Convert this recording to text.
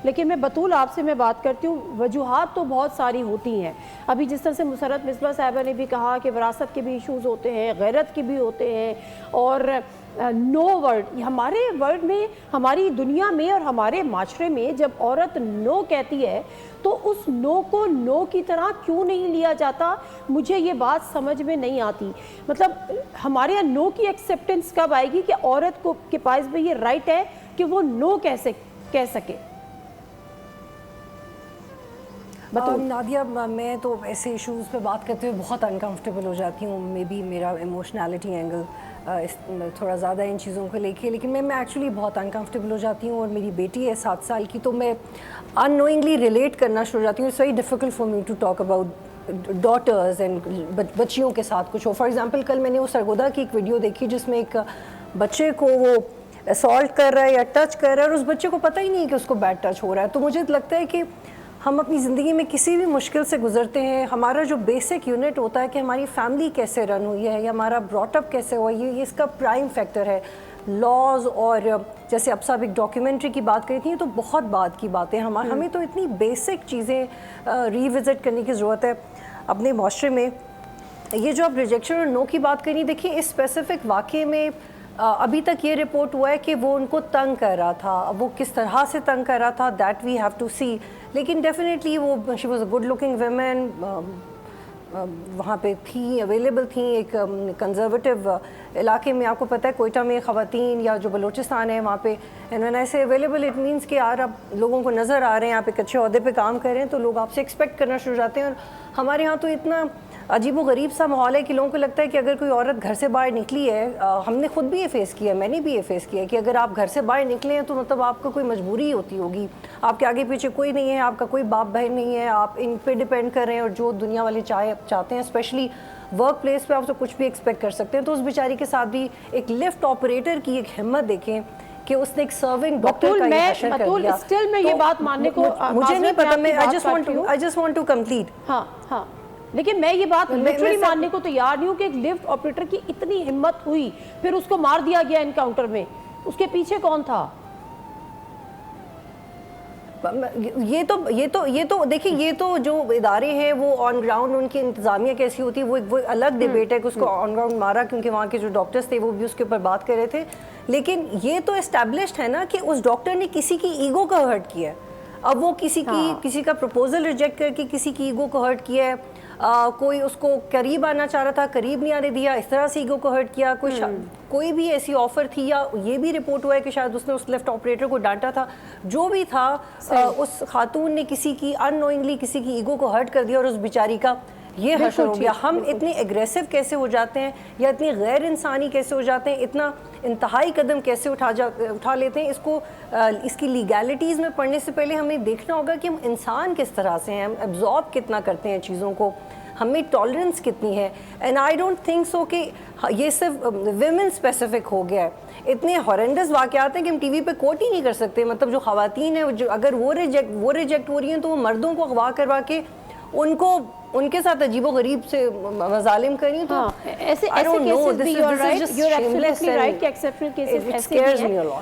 لیکن میں بطول آپ سے میں بات کرتی ہوں، وجوہات تو بہت ساری ہوتی ہیں. ابھی جس طرح سے مسرت مصباح صاحبہ نے بھی کہا کہ وراثت کے بھی ایشوز ہوتے ہیں، غیرت کے بھی ہوتے ہیں، اور نو ورڈ، ہمارے ورڈ میں، ہماری دنیا میں اور ہمارے معاشرے میں جب عورت نو کہتی ہے تو اس نو کو نو کی طرح کیوں نہیں لیا جاتا؟ مجھے یہ بات سمجھ میں نہیں آتی. مطلب ہمارے یہاں نو کی ایکسیپٹنس کب آئے گی کہ عورت کو کے پاس بھی یہ رائٹ ہے کہ وہ نو کہہ سکے؟ نادیہ، میں تو ایسے ایشوز پہ بات کرتے ہوئے بہت انکمفرٹیبل ہو جاتی ہوں. مے بی میرا ایموشنالٹی اینگل تھوڑا زیادہ ان چیزوں کو لے کے، لیکن میں ایکچولی بہت انکمفرٹیبل ہو جاتی ہوں. اور میری بیٹی ہے 7 سال کی، تو میں ان نوئنگلی ریلیٹ کرنا شروع ہو جاتی ہوں. It's very difficult for me to talk about daughters and بچیوں کے ساتھ کچھ ہو. فار ایگزامپل کل میں نے وہ سرگودا کی ایک ویڈیو دیکھی جس میں ایک بچے کو وہ اسالٹ کر رہا ہے یا ٹچ کر رہا ہے، اور اس بچے کو پتہ ہی نہیں کہ اس کو بیڈ ٹچ ہو رہا ہے. تو مجھے لگتا ہے کہ ہم اپنی زندگی میں کسی بھی مشکل سے گزرتے ہیں، ہمارا جو بیسک یونٹ ہوتا ہے کہ ہماری فیملی کیسے رن ہوئی ہے یا ہمارا براٹ اپ کیسے ہوا، یہ اس کا پرائم فیکٹر ہے. لاز، اور جیسے اب صاحب ایک ڈاکیومنٹری کی بات کری تھی، تو بہت بات کی باتیں ہمیں تو اتنی بیسک چیزیں ری وزٹ کرنے کی ضرورت ہے اپنے معاشرے میں. یہ جو آپ ریجیکشن اور نو کی بات کریں، دیکھیے اس اسپیسیفک واقعے میں ابھی تک یہ رپورٹ ہوا ہے کہ وہ ان کو تنگ کر رہا تھا. اب وہ کس طرح سے تنگ کر رہا تھا دیٹ وی ہیو ٹو سی. لیکن ڈیفینیٹلی وہ she was a good looking women, وہاں پہ تھیں، اویلیبل تھیں. ایک کنزرویٹو علاقے میں، آپ کو پتہ ہے کوئٹہ میں خواتین یا جو بلوچستان ہے وہاں پہ ایسے اویلیبل، اٹ مینس کہ یار اب لوگوں کو نظر آ رہے ہیں آپ ایک اچھے عہدے پہ کام کر رہے ہیں تو لوگ آپ سے ایکسپیکٹ کرنا شروع ہو جاتے ہیں. اور ہمارے یہاں تو اتنا عجیب و غریب سا ماحول ہے کہ لوگوں کو لگتا ہے کہ اگر کوئی عورت گھر سے باہر نکلی ہے، ہم نے خود بھی یہ فیس کیا ہے، میں نے بھی یہ فیس کیا ہے کہ اگر آپ گھر سے باہر نکلے ہیں تو مطلب آپ کو کوئی مجبوری ہوتی ہوگی، آپ کے آگے پیچھے کوئی نہیں ہے، آپ کا کوئی باپ بہن نہیں ہے، آپ ان پہ ڈپینڈ کر رہے ہیں، اور جو دنیا والے چاہتے ہیں اسپیشلی ورک پلیس پہ آپ سے کچھ بھی ایکسپیکٹ کر سکتے ہیں. تو اس بیچاری کے ساتھ بھی ایک لفٹ آپریٹر کی ایک ہمت دیکھیں کہ اس نے ایک سرونگ ڈاکٹر کا یہ حشر کر دیا. اسٹل میں یہ بات ماننے کو مجھے نہیں پتا، میں I just want to complete. ہاں لیکن میں یہ بات لٹرلی ماننے کو تیار نہیں ہوں کہ ایک لفٹ آپریٹر کی اتنی ہمت ہوئی، پھر اس کو مار دیا گیا انکاؤنٹر میں. اس کے پیچھے کون تھا؟ یہ تو دیکھیں، یہ تو جو ادارے ہیں وہ آن گراؤنڈ ان کی انتظامیہ کیسی ہوتی ہے وہ الگ ڈیبیٹ ہے کہ اس کو آن گراؤنڈ مارا، کیونکہ وہاں کے جو ڈاکٹرز تھے وہ بھی اس کے اوپر بات کر رہے تھے. لیکن یہ تو اسٹیبلشڈ ہے نا کہ اس ڈاکٹر نے کسی کی ایگو کو ہرٹ کیا ہے. اب وہ کسی کا پروپوزل ریجیکٹ کر کے کسی کی ایگو کو ہرٹ کیا ہے. کوئی اس کو قریب آنا چاہ رہا تھا، قریب نہیں آنے دیا، اس طرح سے ایگو کو ہرٹ کیا. کوئی بھی ایسی آفر تھی، یا یہ بھی رپورٹ ہوا ہے کہ شاید اس نے اس لیفٹ آپریٹر کو ڈانٹا تھا. جو بھی تھا، اس خاتون نے کسی کی ان نوئنگلی کسی کی ایگو کو ہرٹ کر دیا، اور اس بیچاری کا یہ حشر ہو گیا. ہم اتنے ایگریسو کیسے ہو جاتے ہیں، یا اتنی غیر انسانی کیسے ہو جاتے ہیں، اتنا انتہائی قدم کیسے اٹھا لیتے ہیں. اس کی لیگیلٹیز میں پڑھنے سے پہلے ہمیں دیکھنا ہوگا کہ ہم انسان کس طرح سے ہیں، ہم ایبزارب کتنا کرتے ہیں چیزوں کو، ہمیں ٹالرنس کتنی ہے. And I don't think so کہ یہ صرف ویمن اسپیسیفک ہو گیا ہے. اتنے ہارینڈس واقعات ہیں کہ ہم ٹی وی پہ کوٹ ہی نہیں کر سکتے. مطلب جو خواتین ہیں، جو اگر وہ ریجیکٹ ہو رہی ہیں تو وہ مردوں کو اغوا کروا کے ان کے ساتھ عجیب و غریب سے مظالم کریں. تو ایسے کیسز بھی، یو آر ایبسولوٹلی رائٹ کہ ایکسیپشنل کیسز ایسے بھی ہیں.